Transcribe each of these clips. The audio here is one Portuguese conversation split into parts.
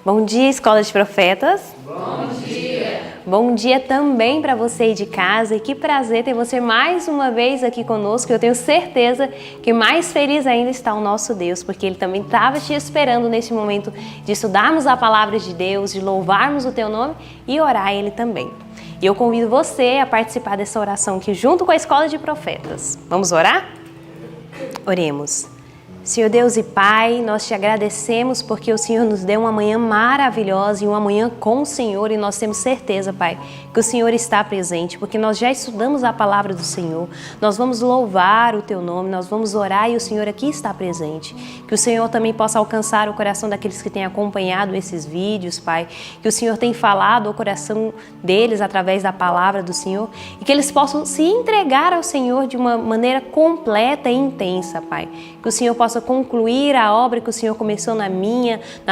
Bom dia, Escola de Profetas. Bom dia. Bom dia também para você aí de casa e que prazer ter você mais uma vez aqui conosco. Eu tenho certeza que mais feliz ainda está o nosso Deus, porque Ele também estava te esperando nesse momento de estudarmos a Palavra de Deus, de louvarmos o Teu nome e orar a Ele também. E eu convido você a participar dessa oração aqui junto com a Escola de Profetas. Vamos orar? Oremos. Senhor Deus e Pai, nós te agradecemos porque o Senhor nos deu uma manhã maravilhosa e uma manhã com o Senhor, e nós temos certeza, Pai, que o Senhor está presente, porque nós já estudamos a palavra do Senhor, nós vamos louvar o Teu nome, nós vamos orar e o Senhor aqui está presente. Que o Senhor também possa alcançar o coração daqueles que têm acompanhado esses vídeos, Pai, que o Senhor tem falado ao coração deles através da palavra do Senhor e que eles possam se entregar ao Senhor de uma maneira completa e intensa, Pai. Que o Senhor possa concluir a obra que o Senhor começou na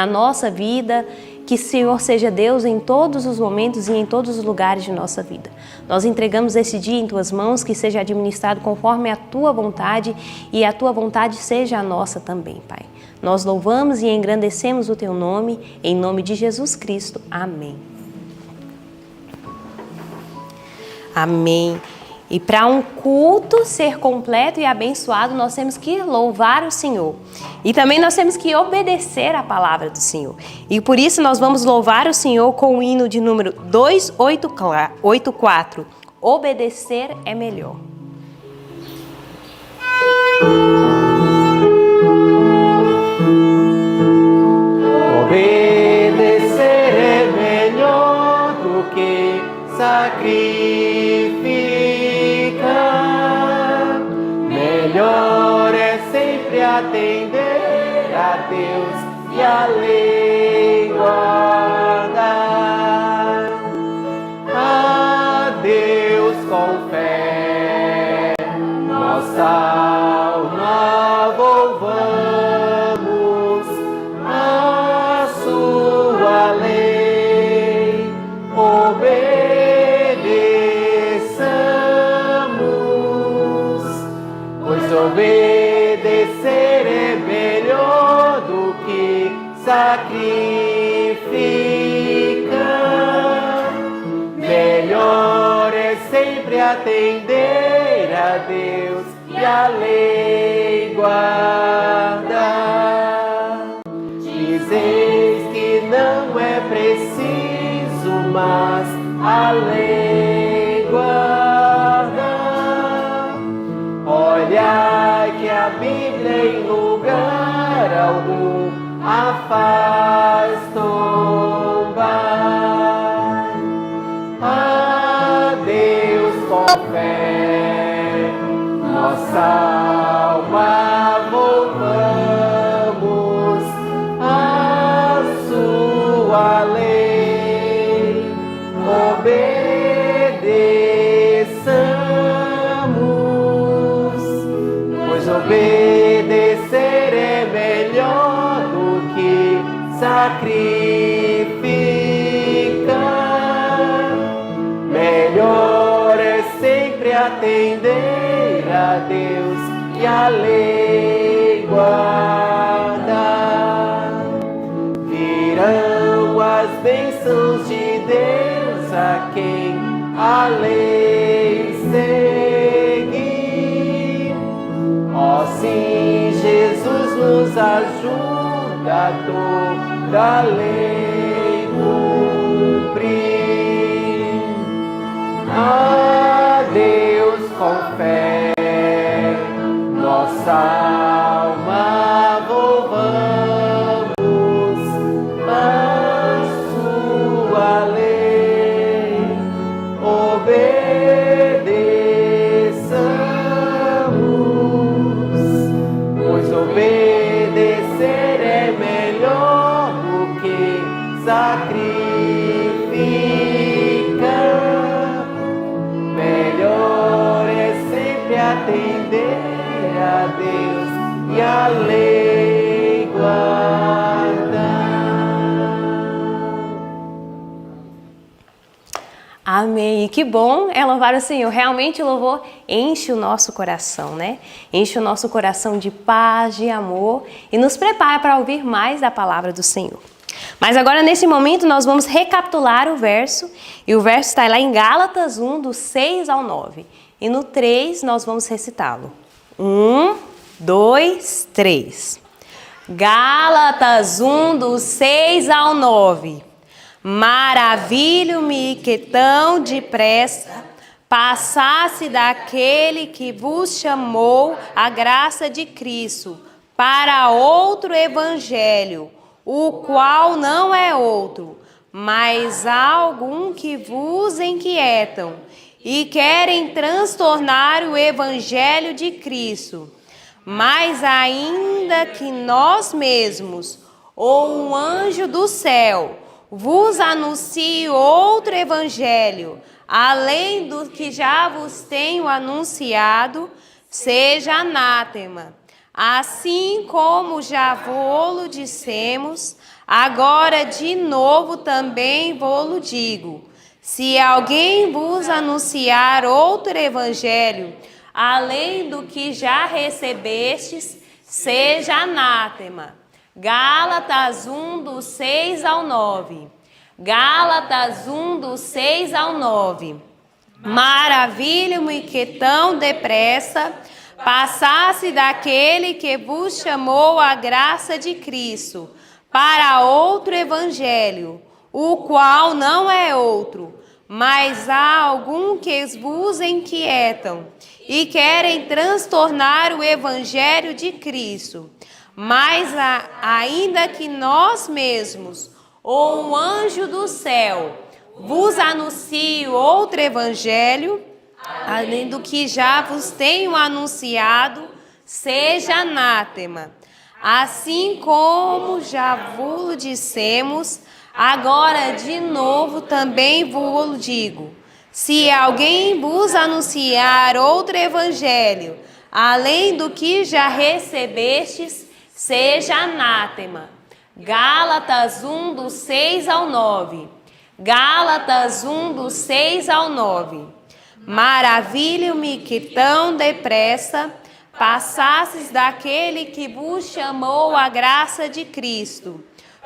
nossa vida, que o Senhor seja Deus em todos os momentos e em todos os lugares de nossa vida. Nós entregamos esse dia em Tuas mãos, que seja administrado conforme a Tua vontade e a Tua vontade seja a nossa também, Pai. Nós louvamos e engrandecemos o Teu nome, em nome de Jesus Cristo. Amém. Amém. E para um culto ser completo e abençoado, nós temos que louvar o Senhor. E também nós temos que obedecer a palavra do Senhor. E por isso nós vamos louvar o Senhor com o hino de número 284. Obedecer é melhor. Obedecer é melhor do que sacrificar. Melhor é sempre atender a Deus e a lei guardar. A Deus com fé, nossa alma louvamos, a sua lei obedeçamos, pois obedecer é melhor do que sacrificar. Melhor é sempre atender a Deus e a lei guardar. Dizeis que não é preciso, mas a lei guardar. Olhai que a Bíblia em lugar algum a faz tombar. A Deus com fé, nossa alma volvamos, a sua lei obedeçamos, pois obedecer é melhor do que sacrificar. Melhor é sempre atender a Deus e a lei guardar. Virão as bênçãos de Deus a quem a lei seguir. Ó sim, Jesus nos ajuda a toda a lei cumprir. A Deus com fé, nossa alma louvamos, a sua lei obedeçamos, pois obedecer é melhor do que sacrificar. Melhor é sempre atender a Deus e a lei guardar. Amém. E que bom é louvar o Senhor. Realmente o louvor enche o nosso coração, né? Enche o nosso coração de paz, de amor e nos prepara para ouvir mais da palavra do Senhor. Mas agora, nesse momento, nós vamos recapitular o verso. E o verso está lá em Gálatas 1, do 6 ao 9. E no 3, nós vamos recitá-lo. 1, 2, 3. Gálatas 1, do 6 ao 9. Maravilho-me que tão depressa passasse daquele que vos chamou a graça de Cristo para outro evangelho, o qual não é outro, mas há algum que vos inquietam e querem transtornar o evangelho de Cristo. Mas ainda que nós mesmos, ou um anjo do céu, vos anuncie outro evangelho, além do que já vos tenho anunciado, seja anátema. Assim como já vô-lo dissemos, agora de novo também vô-lo digo. Se alguém vos anunciar outro evangelho, além do que já recebestes, seja anátema. Gálatas 1, do 6 ao 9. Gálatas 1, do 6 ao 9. Maravilho-me que tão depressa passasse daquele que vos chamou a graça de Cristo para outro evangelho, o qual não é outro, mas há algum que vos inquietam e querem transtornar o evangelho de Cristo. Mas ainda que nós mesmos, ou um anjo do céu, vos anuncie outro evangelho, além do que já vos tenho anunciado, seja anátema. Assim como já vos dissemos, agora de novo também vos digo. Se alguém vos anunciar outro evangelho, além do que já recebestes, seja anátema. Gálatas 1, do 6 ao 9. Gálatas 1, do 6 ao 9. Maravilho-me que tão depressa passasses daquele que vos chamou a graça de Cristo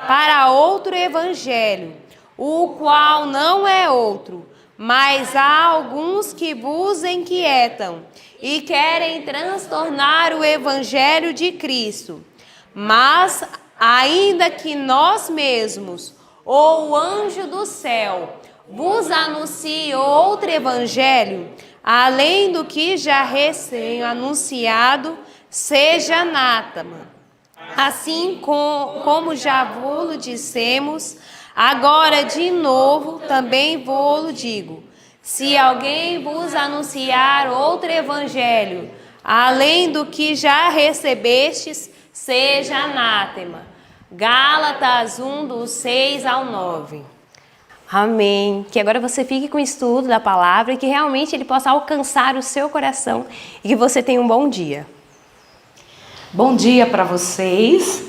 para outro evangelho, o qual não é outro, mas há alguns que vos inquietam e querem transtornar o evangelho de Cristo. Mas ainda que nós mesmos, ou o anjo do céu, vos anuncie outro evangelho, além do que já recém-anunciado, seja anátema. Assim como já vô-lo dissemos, agora de novo também vô-lo digo. Se alguém vos anunciar outro evangelho, além do que já recebestes, seja anátema. Gálatas 1, do 6 ao 9. Amém. Que agora você fique com o estudo da palavra e que realmente ele possa alcançar o seu coração e que você tenha um bom dia. Bom dia para vocês.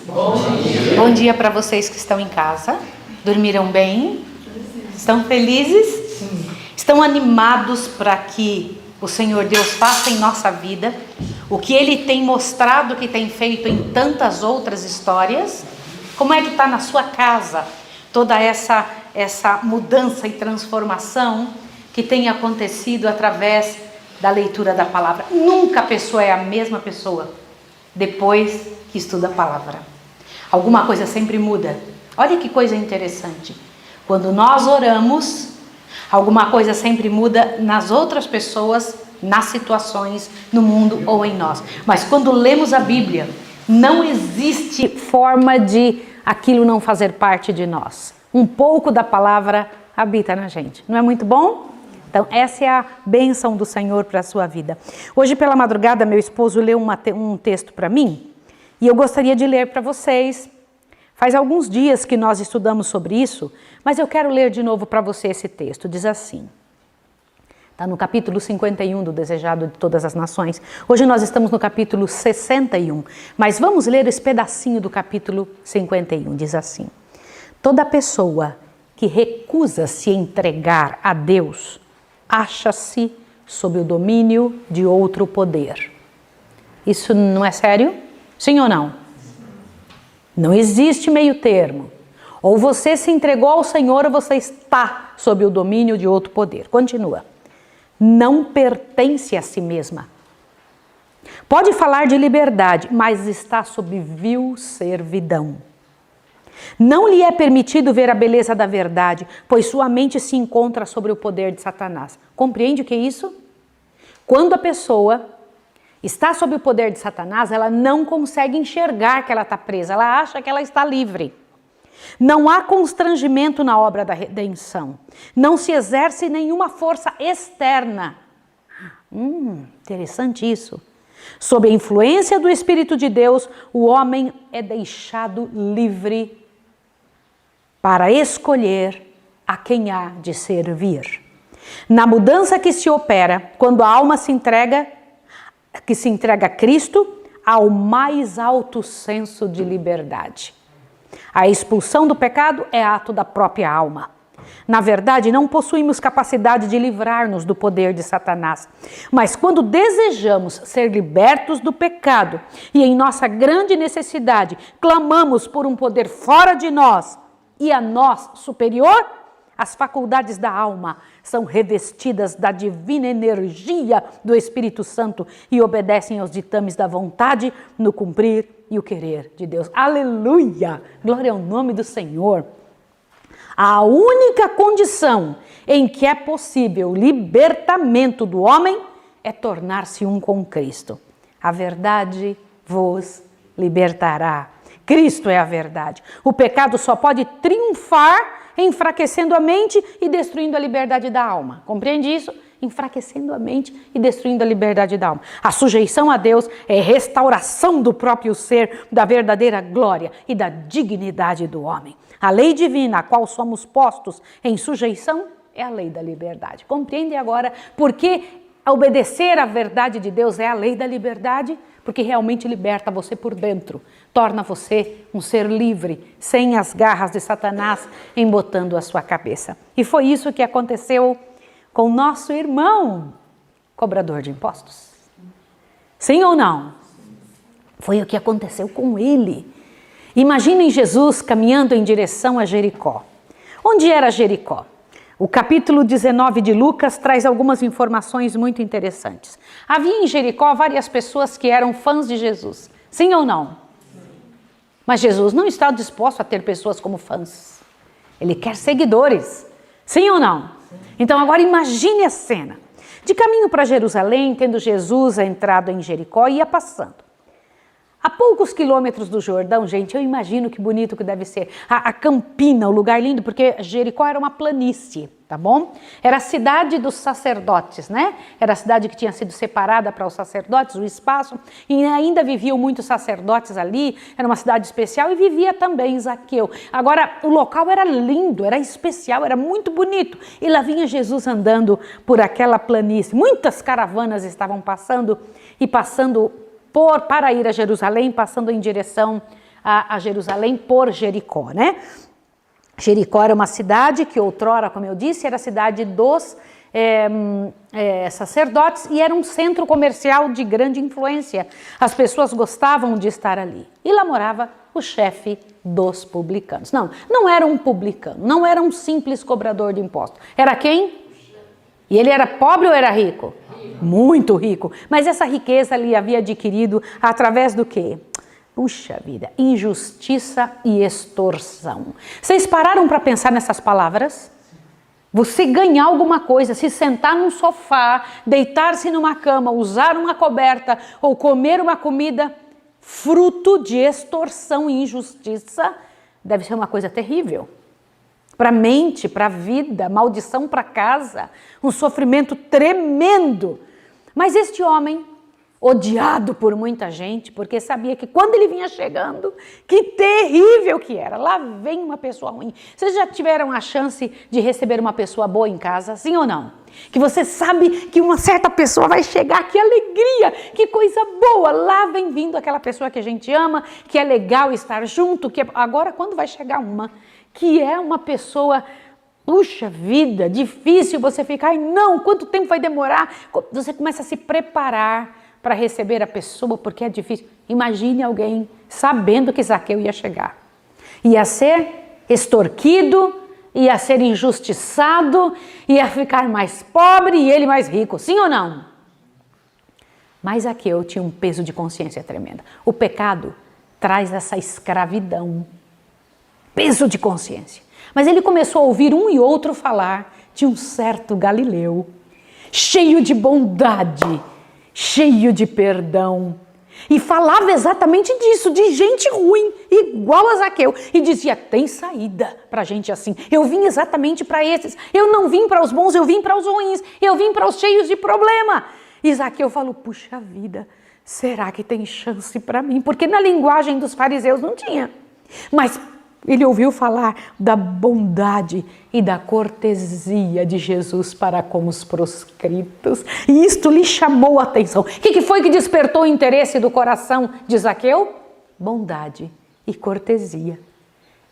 Bom dia para vocês que estão em casa. Dormiram bem? Estão felizes? Estão animados para que o Senhor Deus faça em nossa vida o que Ele tem mostrado que tem feito em tantas outras histórias? Como é que está na sua casa toda essa mudança e transformação que tem acontecido através da leitura da palavra? Nunca a pessoa é a mesma pessoa depois que estuda a palavra. Alguma coisa sempre muda. Olha que coisa interessante. Quando nós oramos, alguma coisa sempre muda nas outras pessoas, nas situações, no mundo ou em nós. Mas quando lemos a Bíblia, não existe forma de aquilo não fazer parte de nós. Um pouco da palavra habita na gente. Não é muito bom? Então, essa é a bênção do Senhor para a sua vida. Hoje, pela madrugada, meu esposo leu um texto para mim e eu gostaria de ler para vocês. Faz alguns dias que nós estudamos sobre isso, mas eu quero ler de novo para você esse texto. Diz assim, está no capítulo 51 do Desejado de Todas as Nações. Hoje nós estamos no capítulo 61, mas vamos ler esse pedacinho do capítulo 51. Diz assim, toda pessoa que recusa se entregar a Deus, acha-se sob o domínio de outro poder. Isso não é sério? Sim ou não? Não existe meio termo. Ou você se entregou ao Senhor ou você está sob o domínio de outro poder. Continua. Não pertence a si mesma. Pode falar de liberdade, mas está sob vil servidão. Não lhe é permitido ver a beleza da verdade, pois sua mente se encontra sobre o poder de Satanás. Compreende o que é isso? Quando a pessoa está sob o poder de Satanás, ela não consegue enxergar que ela está presa, ela acha que ela está livre. Não há constrangimento na obra da redenção. Não se exerce nenhuma força externa. Interessante isso. Sob a influência do Espírito de Deus, o homem é deixado livre para escolher a quem há de servir. Na mudança que se opera, quando a alma se entrega a Cristo, há o mais alto senso de liberdade. A expulsão do pecado é ato da própria alma. Na verdade, não possuímos capacidade de livrar-nos do poder de Satanás. Mas quando desejamos ser libertos do pecado e em nossa grande necessidade clamamos por um poder fora de nós e a nós superior, as faculdades da alma são revestidas da divina energia do Espírito Santo e obedecem aos ditames da vontade no cumprir e o querer de Deus. Aleluia! Glória ao nome do Senhor. A única condição em que é possível o libertamento do homem é tornar-se um com Cristo. A verdade vos libertará. Cristo é a verdade. O pecado só pode triunfar enfraquecendo a mente e destruindo a liberdade da alma. Compreende isso? Enfraquecendo a mente e destruindo a liberdade da alma. A sujeição a Deus é restauração do próprio ser, da verdadeira glória e da dignidade do homem. A lei divina a qual somos postos em sujeição é a lei da liberdade. Compreende agora por que obedecer à verdade de Deus é a lei da liberdade? Porque realmente liberta você por dentro, torna você um ser livre, sem as garras de Satanás embotando a sua cabeça. E foi isso que aconteceu com nosso irmão, cobrador de impostos. Sim ou não? Foi o que aconteceu com ele. Imaginem Jesus caminhando em direção a Jericó. Onde era Jericó? O capítulo 19 de Lucas traz algumas informações muito interessantes. Havia em Jericó várias pessoas que eram fãs de Jesus. Sim ou não? Mas Jesus não está disposto a ter pessoas como fãs. Ele quer seguidores. Sim ou não? Então agora imagine a cena. De caminho para Jerusalém, tendo Jesus entrado em Jericó, ia passando. A poucos quilômetros do Jordão, gente, eu imagino que bonito que deve ser. A campina, o lugar lindo, porque Jericó era uma planície, tá bom? Era a cidade dos sacerdotes, né? Era a cidade que tinha sido separada para os sacerdotes, o espaço, e ainda viviam muitos sacerdotes ali, era uma cidade especial e vivia também Zaqueu. Agora, o local era lindo, era especial, era muito bonito. E lá vinha Jesus andando por aquela planície. Muitas caravanas estavam passando para ir a Jerusalém, passando em direção a Jerusalém por Jericó, né? Jericó era uma cidade que outrora, como eu disse, era a cidade dos sacerdotes e era um centro comercial de grande influência. As pessoas gostavam de estar ali. E lá morava o chefe dos publicanos. Não era um publicano, não era um simples cobrador de impostos. Era quem? E ele era pobre ou era rico? Muito rico. Mas essa riqueza ele havia adquirido através do quê? Puxa vida, injustiça e extorsão. Vocês pararam para pensar nessas palavras? Você ganhar alguma coisa, se sentar num sofá, deitar-se numa cama, usar uma coberta ou comer uma comida fruto de extorsão e injustiça, deve ser uma coisa terrível. Para a mente, para a vida, maldição para casa, um sofrimento tremendo. Mas este homem, odiado por muita gente, porque sabia que quando ele vinha chegando, que terrível que era. Lá vem uma pessoa ruim. Vocês já tiveram a chance de receber uma pessoa boa em casa, sim ou não? Que você sabe que uma certa pessoa vai chegar, que alegria, que coisa boa. Lá vem vindo aquela pessoa que a gente ama, que é legal estar junto. Agora, quando vai chegar uma que é uma pessoa, puxa vida, difícil você ficar, ai não, quanto tempo vai demorar? Você começa a se preparar para receber a pessoa, porque é difícil. Imagine alguém sabendo que Zaqueu ia chegar. Ia ser extorquido, ia ser injustiçado, ia ficar mais pobre e ele mais rico, sim ou não? Mas Zaqueu tinha um peso de consciência tremenda. O pecado traz essa escravidão, peso de consciência. Mas ele começou a ouvir um e outro falar de um certo Galileu, cheio de bondade, cheio de perdão. E falava exatamente disso, de gente ruim, igual a Zaqueu. E dizia, tem saída para gente assim. Eu vim exatamente para esses. Eu não vim para os bons, eu vim para os ruins. Eu vim para os cheios de problema. E Zaqueu falou, puxa vida, será que tem chance para mim? Porque na linguagem dos fariseus não tinha. Mas ele ouviu falar da bondade e da cortesia de Jesus para com os proscritos. E isto lhe chamou a atenção. O que foi que despertou o interesse do coração de Zaqueu? Bondade e cortesia.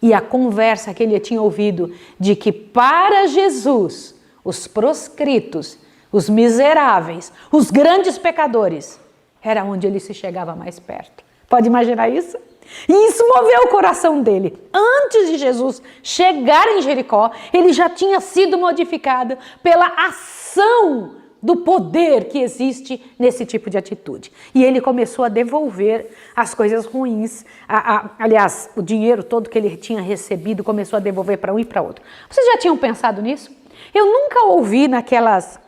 E a conversa que ele tinha ouvido de que para Jesus, os proscritos, os miseráveis, os grandes pecadores, era onde ele se chegava mais perto. Pode imaginar isso? E isso moveu o coração dele. Antes de Jesus chegar em Jericó, ele já tinha sido modificado pela ação do poder que existe nesse tipo de atitude. E ele começou a devolver as coisas ruins, aliás, o dinheiro todo que ele tinha recebido, começou a devolver para um e para outro. Vocês já tinham pensado nisso? Eu nunca ouvi naquelas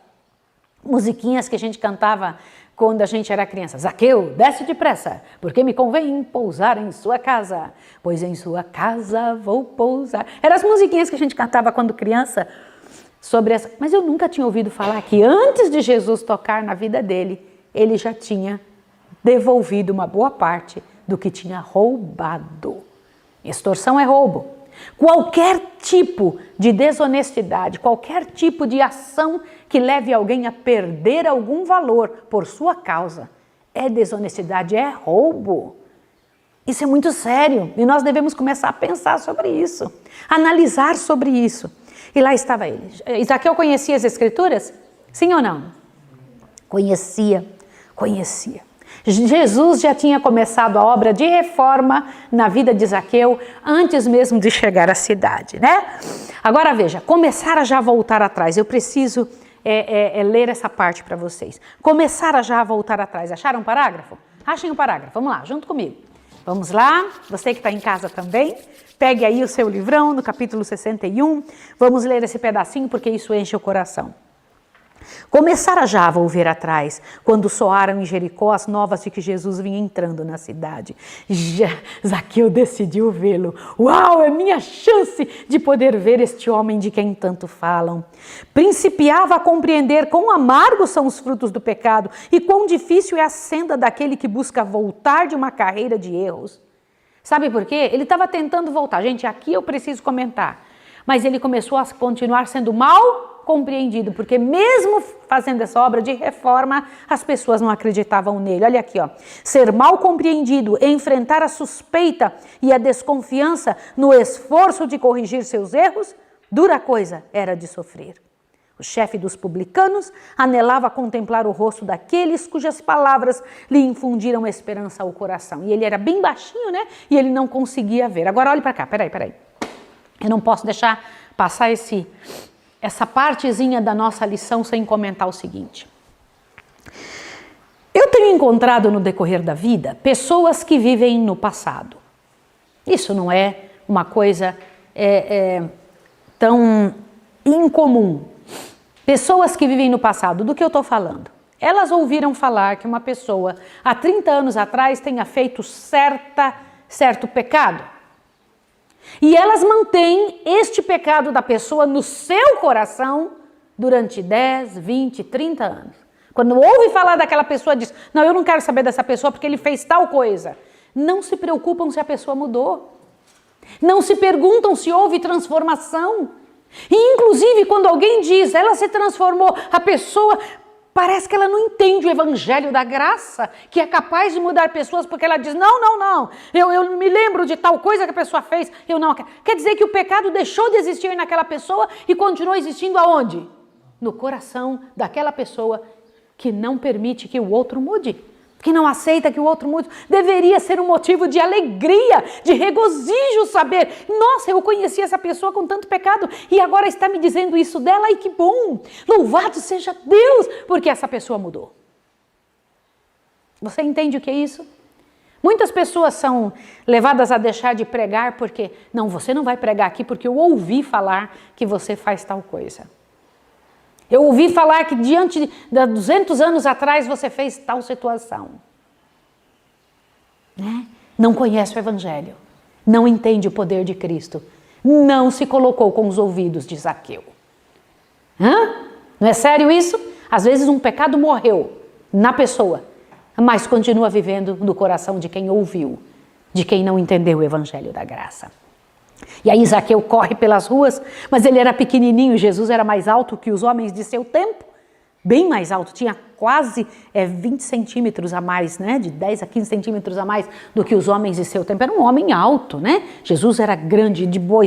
musiquinhas que a gente cantava quando a gente era criança. Zaqueu, desce depressa, porque me convém pousar em sua casa, pois em sua casa vou pousar. Eram as musiquinhas que a gente cantava quando criança sobre essa. Mas eu nunca tinha ouvido falar que antes de Jesus tocar na vida dele, ele já tinha devolvido uma boa parte do que tinha roubado. Extorsão é roubo. Qualquer tipo de desonestidade, qualquer tipo de ação que leve alguém a perder algum valor por sua causa, é desonestidade, é roubo. Isso é muito sério e nós devemos começar a pensar sobre isso, analisar sobre isso. E lá estava ele. Zaqueu conhecia as Escrituras? Sim ou não? Conhecia. Jesus já tinha começado a obra de reforma na vida de Zaqueu antes mesmo de chegar à cidade, né? Agora veja, começar a já voltar atrás. Eu preciso ler essa parte para vocês. Começar a já voltar atrás. Acharam um parágrafo? Achem um parágrafo. Vamos lá, junto comigo. Vamos lá, você que está em casa também, pegue aí o seu livrão no capítulo 61. Vamos ler esse pedacinho porque isso enche o coração. Começara já a volver atrás, quando soaram em Jericó as novas de que Jesus vinha entrando na cidade. Zaqueu decidiu vê-lo. Uau, é minha chance de poder ver este homem de quem tanto falam. Principiava a compreender quão amargos são os frutos do pecado e quão difícil é a senda daquele que busca voltar de uma carreira de erros. Sabe por quê? Ele estava tentando voltar. Gente, aqui eu preciso comentar. Mas ele começou a continuar sendo mal compreendido, porque mesmo fazendo essa obra de reforma, as pessoas não acreditavam nele. Olha aqui, ó. Ser mal compreendido, enfrentar a suspeita e a desconfiança no esforço de corrigir seus erros, dura coisa era de sofrer. O chefe dos publicanos anelava a contemplar o rosto daqueles cujas palavras lhe infundiram esperança ao coração. E ele era bem baixinho, né? E ele não conseguia ver. Agora olhe para cá, peraí. Eu não posso deixar passar essa partezinha da nossa lição sem comentar o seguinte. Eu tenho encontrado no decorrer da vida pessoas que vivem no passado. Isso não é uma coisa tão incomum. Pessoas que vivem no passado, do que eu estou falando? Elas ouviram falar que uma pessoa há 30 anos atrás tenha feito certo pecado. E elas mantêm este pecado da pessoa no seu coração durante 10, 20, 30 anos. Quando ouve falar daquela pessoa, diz, não, eu não quero saber dessa pessoa porque ele fez tal coisa. Não se preocupam se a pessoa mudou. Não se perguntam se houve transformação. E inclusive quando alguém diz, ela se transformou, a pessoa parece que ela não entende o evangelho da graça, que é capaz de mudar pessoas, porque ela diz, não, eu me lembro de tal coisa que a pessoa fez, eu não quero. Quer dizer que o pecado deixou de existir naquela pessoa e continuou existindo aonde? No coração daquela pessoa que não permite que o outro mude, que não aceita que o outro mude. Deveria ser um motivo de alegria, de regozijo saber, nossa, eu conheci essa pessoa com tanto pecado e agora está me dizendo isso dela, e que bom, louvado seja Deus, porque essa pessoa mudou. Você entende o que é isso? Muitas pessoas são levadas a deixar de pregar porque, não, você não vai pregar aqui porque eu ouvi falar que você faz tal coisa. Eu ouvi falar que diante de 200 anos atrás você fez tal situação. Né? Não conhece o Evangelho, não entende o poder de Cristo, não se colocou com os ouvidos de Zaqueu. Não é sério isso? Às vezes um pecado morreu na pessoa, mas continua vivendo no coração de quem ouviu, de quem não entendeu o Evangelho da graça. E aí Zaqueu corre pelas ruas, mas ele era pequenininho, Jesus era mais alto que os homens de seu tempo, bem mais alto, tinha quase 20 centímetros a mais, né? De 10 a 15 centímetros a mais do que os homens de seu tempo. Era um homem alto, né? Jesus era grande, de boa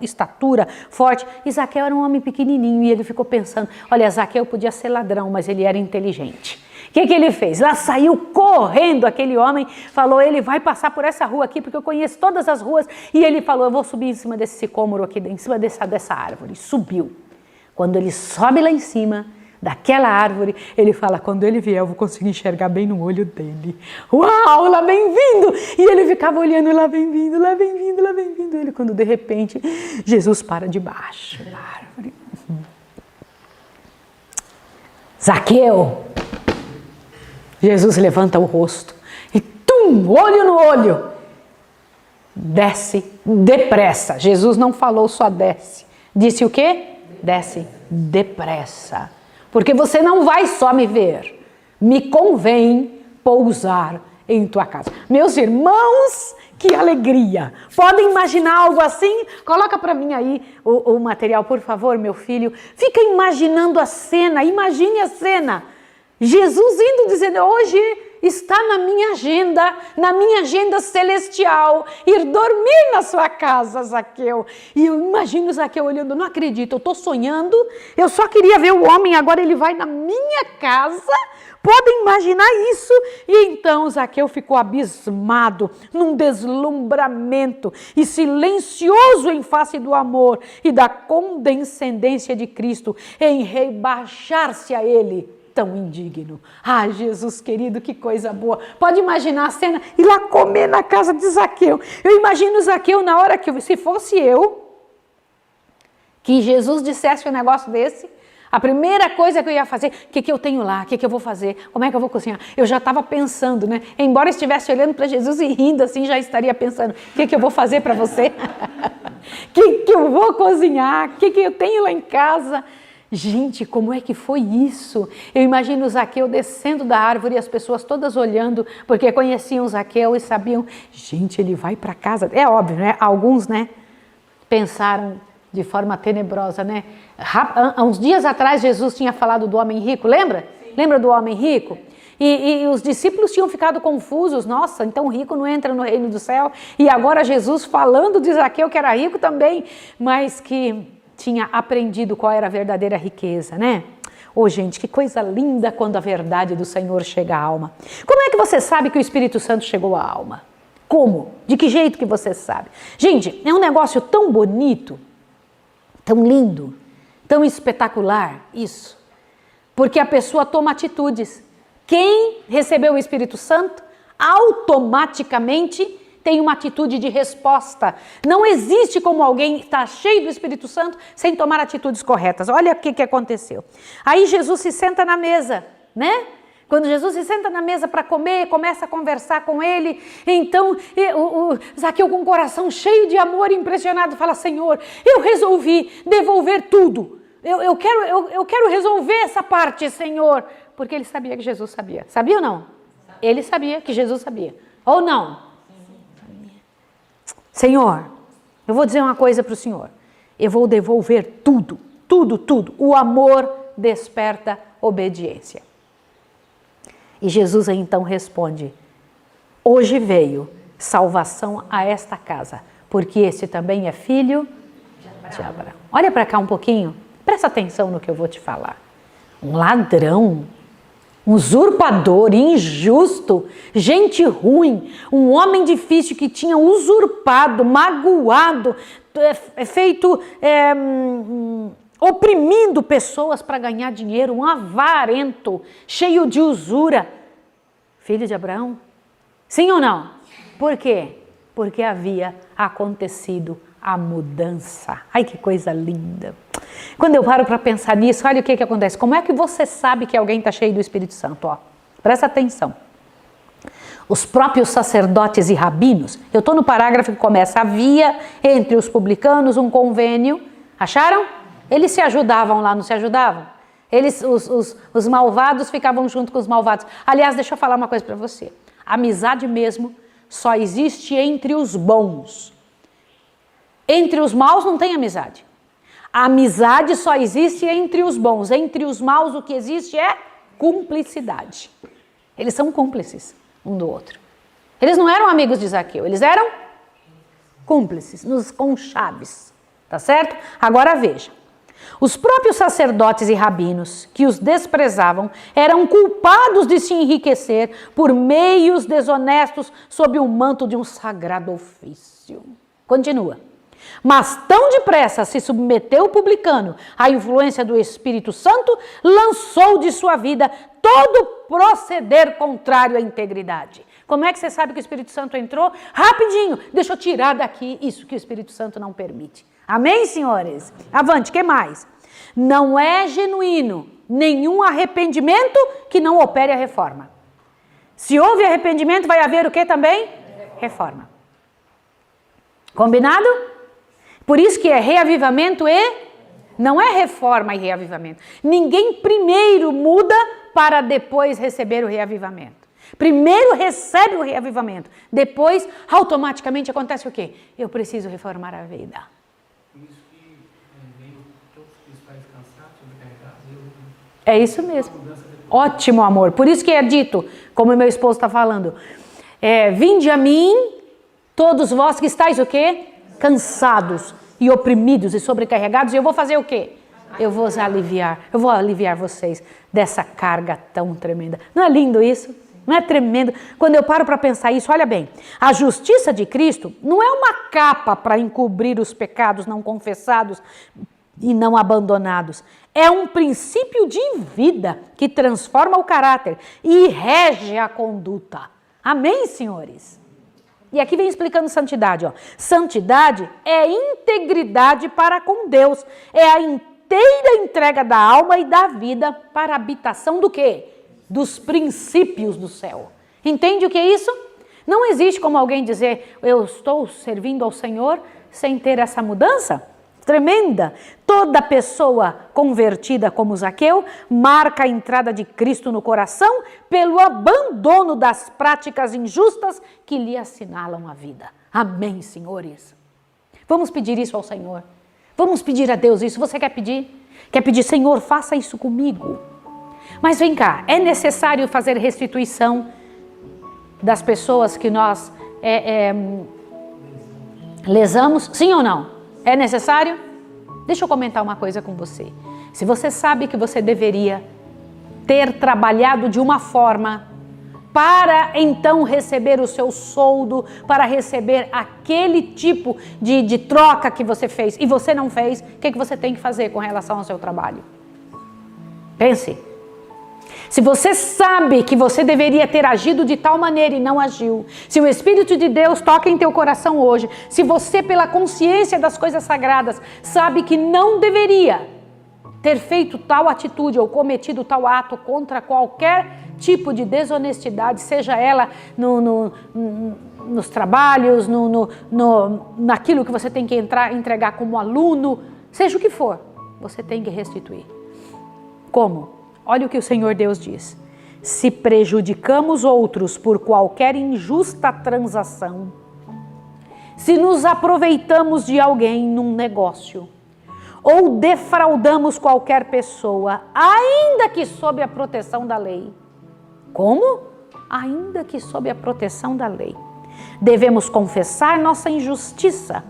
estatura, forte, e Zaqueu era um homem pequenininho, e ele ficou pensando, olha, Zaqueu podia ser ladrão, mas ele era inteligente. O que ele fez? Lá saiu correndo aquele homem, falou, ele vai passar por essa rua aqui, porque eu conheço todas as ruas, e ele falou, eu vou subir em cima desse sicômoro aqui, em cima dessa árvore. Subiu. Quando ele sobe lá em cima daquela árvore, ele fala, quando ele vier eu vou conseguir enxergar bem no olho dele. Uau, lá vem vindo! E ele ficava olhando, lá vem vindo, lá vem vindo, lá vem vindo. Ele, quando de repente, Jesus para debaixo da árvore. Zaqueu! Jesus levanta o rosto e olho no olho, desce depressa. Jesus não falou só desce, disse o quê? Desce depressa, porque você não vai só me ver, me convém pousar em tua casa. Meus irmãos, que alegria! Podem imaginar algo assim? Coloca para mim aí o material, por favor, meu filho. Fica imaginando a cena, imagine a cena. Jesus indo dizendo, hoje está na minha agenda celestial, ir dormir na sua casa, Zaqueu. E eu imagino Zaqueu olhando, não acredito, eu estou sonhando, eu só queria ver o homem, agora ele vai na minha casa. Podem imaginar isso? E então Zaqueu ficou abismado, num deslumbramento e silencioso em face do amor e da condescendência de Cristo, em rebaixar-se a ele. Tão indigno. Ah, Jesus querido, que coisa boa. Pode imaginar a cena, ir lá comer na casa de Zaqueu. Eu imagino Zaqueu na hora que, se fosse eu, que Jesus dissesse um negócio desse, a primeira coisa que eu ia fazer, o que eu tenho lá, o que eu vou fazer, como é que eu vou cozinhar? Eu já estava pensando, né? Embora estivesse olhando para Jesus e rindo assim, já estaria pensando, o que eu vou fazer para você? O que eu vou cozinhar? O que eu tenho lá em casa? Gente, como é que foi isso? Eu imagino Zaqueu descendo da árvore e as pessoas todas olhando, porque conheciam Zaqueu e sabiam, gente, ele vai para casa. É óbvio, né? Alguns, né, pensaram de forma tenebrosa, né? Há uns dias atrás Jesus tinha falado do homem rico, lembra? Sim. Lembra do homem rico? E os discípulos tinham ficado confusos, nossa, então o rico não entra no reino do céu. E agora Jesus falando de Zaqueu, que era rico também, mas que tinha aprendido qual era a verdadeira riqueza, né? Ô, gente, que coisa linda quando a verdade do Senhor chega à alma. Como é que você sabe que o Espírito Santo chegou à alma? Como? De que jeito que você sabe? Gente, é um negócio tão bonito, tão lindo, tão espetacular, isso. Porque a pessoa toma atitudes. Quem recebeu o Espírito Santo, automaticamente tem uma atitude de resposta. Não existe como alguém estar cheio do Espírito Santo sem tomar atitudes corretas. Olha o que aconteceu. Aí Jesus se senta na mesa, né? Quando Jesus se senta na mesa para comer, começa a conversar com ele, então o Zaqueu com o coração cheio de amor, impressionado, fala, Senhor, eu resolvi devolver tudo. Eu quero resolver essa parte, Senhor. Porque ele sabia que Jesus sabia. Sabia ou não? Ele sabia que Jesus sabia. Ou não? Senhor, eu vou dizer uma coisa para o Senhor. Eu vou devolver tudo, tudo, tudo. O amor desperta obediência. E Jesus então responde, hoje veio salvação a esta casa, porque esse também é filho de Abraão. Olha para cá um pouquinho, presta atenção no que eu vou te falar. Um um usurpador, injusto, gente ruim, um homem difícil que tinha usurpado, magoado, oprimindo pessoas para ganhar dinheiro, um avarento, cheio de usura. Filho de Abraão? Sim ou não? Por quê? Porque havia acontecido a mudança. Ai, que coisa linda. Quando eu paro para pensar nisso, olha o que acontece. Como é que você sabe que alguém está cheio do Espírito Santo? Ó, presta atenção. Os próprios sacerdotes e rabinos, eu estou no parágrafo que começa, havia entre os publicanos um convênio, acharam? Eles se ajudavam lá, não se ajudavam? Os malvados ficavam junto com os malvados. Aliás, deixa eu falar uma coisa para você. A amizade mesmo só existe entre os bons. Entre os maus não tem amizade. A amizade só existe entre os bons. Entre os maus o que existe é cumplicidade. Eles são cúmplices um do outro. Eles não eram amigos de Zaqueu, eles eram cúmplices, nos conchaves. Tá certo? Agora veja. Os próprios sacerdotes e rabinos que os desprezavam eram culpados de se enriquecer por meios desonestos sob o manto de um sagrado ofício. Continua. Mas tão depressa se submeteu o publicano à influência do Espírito Santo, lançou de sua vida todo proceder contrário à integridade. Como é que você sabe que o Espírito Santo entrou? Rapidinho, deixa eu tirar daqui isso que o Espírito Santo não permite. Amém, senhores? Avante, que mais? Não é genuíno nenhum arrependimento que não opere a reforma. Se houve arrependimento, vai haver o que também? Reforma. Combinado? Por isso que é reavivamento e não é reforma e reavivamento. Ninguém primeiro muda para depois receber o reavivamento. Primeiro recebe o reavivamento, depois automaticamente acontece o quê? Eu preciso reformar a vida. É isso mesmo. Ótimo, amor. Por isso que é dito, como o meu esposo está falando, vinde a mim, todos vós que estáis o quê? Cansados e oprimidos e sobrecarregados, e eu vou fazer o quê? Eu vou aliviar vocês dessa carga tão tremenda. Não é lindo isso? Não é tremendo? Quando eu paro para pensar isso, olha bem, a justiça de Cristo não é uma capa para encobrir os pecados não confessados e não abandonados. É um princípio de vida que transforma o caráter e rege a conduta. Amém, senhores? E aqui vem explicando santidade. Ó. Santidade é integridade para com Deus. É a inteira entrega da alma e da vida para a habitação do quê? Dos princípios do céu. Entende o que é isso? Não existe como alguém dizer, eu estou servindo ao Senhor sem ter essa mudança tremenda. Toda pessoa convertida como Zaqueu marca a entrada de Cristo no coração pelo abandono das práticas injustas que lhe assinalam a vida. Amém, senhores? Vamos pedir isso ao Senhor. Vamos pedir a Deus isso. Você quer pedir? Quer pedir, Senhor, faça isso comigo. Mas vem cá, é necessário fazer restituição das pessoas que nós lesamos? Sim ou não? É necessário? Deixa eu comentar uma coisa com você. Se você sabe que você deveria ter trabalhado de uma forma para então receber o seu soldo, para receber aquele tipo de troca que você fez e você não fez, o que você tem que fazer com relação ao seu trabalho? Pense. Se você sabe que você deveria ter agido de tal maneira e não agiu, se o Espírito de Deus toca em teu coração hoje, se você pela consciência das coisas sagradas sabe que não deveria ter feito tal atitude ou cometido tal ato contra qualquer tipo de desonestidade, seja ela nos trabalhos, naquilo que você tem que entregar como aluno, seja o que for, você tem que restituir. Como? Olha o que o Senhor Deus diz. Se prejudicamos outros por qualquer injusta transação, se nos aproveitamos de alguém num negócio, ou defraudamos qualquer pessoa, ainda que sob a proteção da lei. Como? Ainda que sob a proteção da lei. Devemos confessar nossa injustiça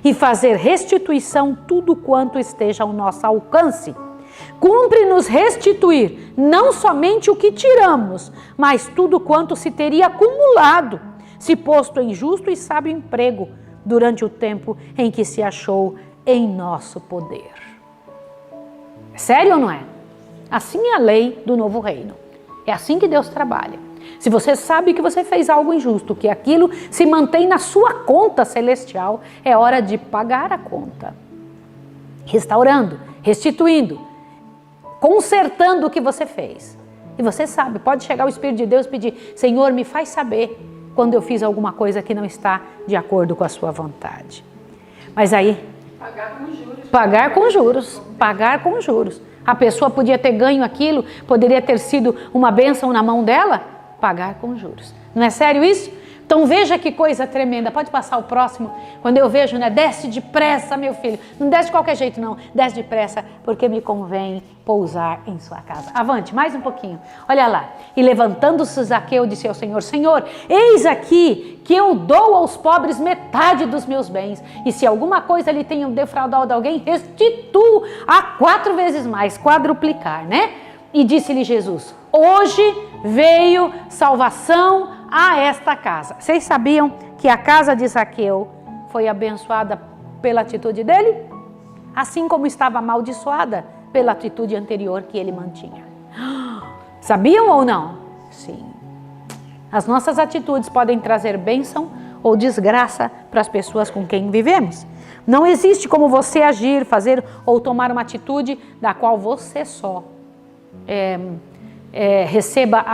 e fazer restituição tudo quanto esteja ao nosso alcance. Cumpre-nos restituir não somente o que tiramos, mas tudo quanto se teria acumulado, se posto em justo e sábio emprego, durante o tempo em que se achou em nosso poder. É sério ou não é? Assim é a lei do novo reino. É assim que Deus trabalha. Se você sabe que você fez algo injusto, que aquilo se mantém na sua conta celestial, é hora de pagar a conta. Restaurando, restituindo, consertando o que você fez. E você sabe, pode chegar o Espírito de Deus e pedir: Senhor, me faz saber quando eu fiz alguma coisa que não está de acordo com a sua vontade. Mas aí, pagar com juros. Pagar com juros. A pessoa podia ter ganho aquilo, poderia ter sido uma bênção na mão dela, pagar com juros. Não é sério isso? Então veja que coisa tremenda. Pode passar o próximo. Quando eu vejo, né? Desce depressa, meu filho. Não desce de qualquer jeito, não. Desce depressa, porque me convém pousar em sua casa. Avante, mais um pouquinho. Olha lá. E levantando-se Zaqueu, disse ao Senhor: Senhor, eis aqui que eu dou aos pobres metade dos meus bens. E se alguma coisa lhe tenho defraudado alguém, restituo a 4 vezes mais, quadruplicar, né? E disse-lhe Jesus: hoje veio salvação a esta casa. Vocês sabiam que a casa de Zaqueu foi abençoada pela atitude dele? Assim como estava amaldiçoada pela atitude anterior que ele mantinha. Sabiam ou não? Sim. As nossas atitudes podem trazer bênção ou desgraça para as pessoas com quem vivemos. Não existe como você agir, fazer ou tomar uma atitude da qual você só receba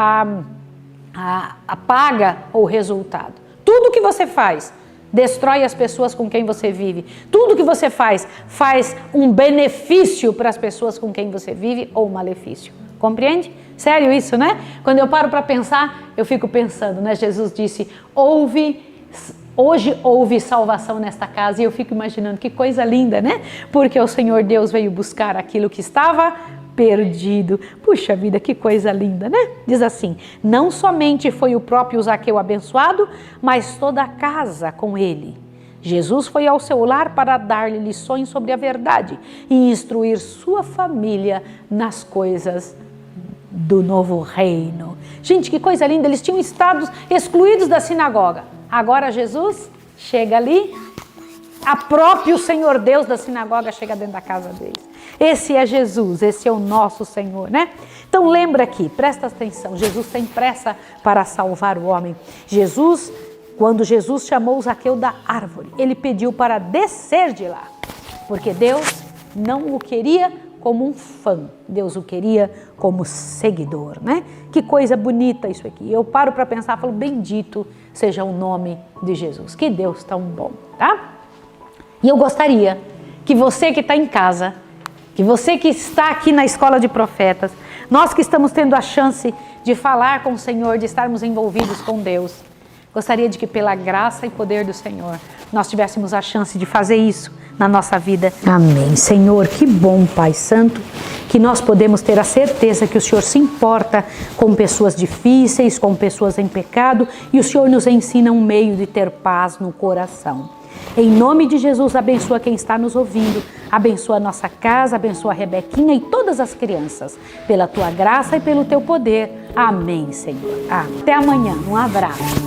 a paga ou o resultado. Tudo que você faz destrói as pessoas com quem você vive. Tudo que você faz um benefício para as pessoas com quem você vive ou um malefício. Compreende? Sério isso, né? Quando eu paro para pensar, eu fico pensando, né? Jesus disse: hoje houve salvação nesta casa. E eu fico imaginando que coisa linda, né? Porque o Senhor Deus veio buscar aquilo que estava perdido. Puxa vida, que coisa linda, né? Diz assim: não somente foi o próprio Zaqueu abençoado, mas toda a casa com ele. Jesus foi ao seu lar para dar-lhe lições sobre a verdade e instruir sua família nas coisas do novo reino. Gente, que coisa linda, eles tinham estado excluídos da sinagoga. Agora Jesus chega ali, a próprio Senhor Deus da sinagoga chega dentro da casa deles. Esse é Jesus, esse é o nosso Senhor, né? Então lembra aqui, presta atenção, Jesus tem pressa para salvar o homem. Quando Jesus chamou Zaqueu da árvore, ele pediu para descer de lá, porque Deus não o queria como um fã, Deus o queria como seguidor, né? Que coisa bonita isso aqui. Eu paro para pensar, falo: bendito seja o nome de Jesus, que Deus tão bom, tá? E eu gostaria que você que está em casa, que você que está aqui na Escola de Profetas, nós que estamos tendo a chance de falar com o Senhor, de estarmos envolvidos com Deus, gostaria de que pela graça e poder do Senhor, nós tivéssemos a chance de fazer isso na nossa vida. Amém. Senhor, que bom, Pai Santo, que nós podemos ter a certeza que o Senhor se importa com pessoas difíceis, com pessoas em pecado, e o Senhor nos ensina um meio de ter paz no coração. Em nome de Jesus, abençoa quem está nos ouvindo, abençoa a nossa casa, abençoa a Rebequinha e todas as crianças, pela Tua graça e pelo Teu poder. Amém, Senhor. Até amanhã. Um abraço.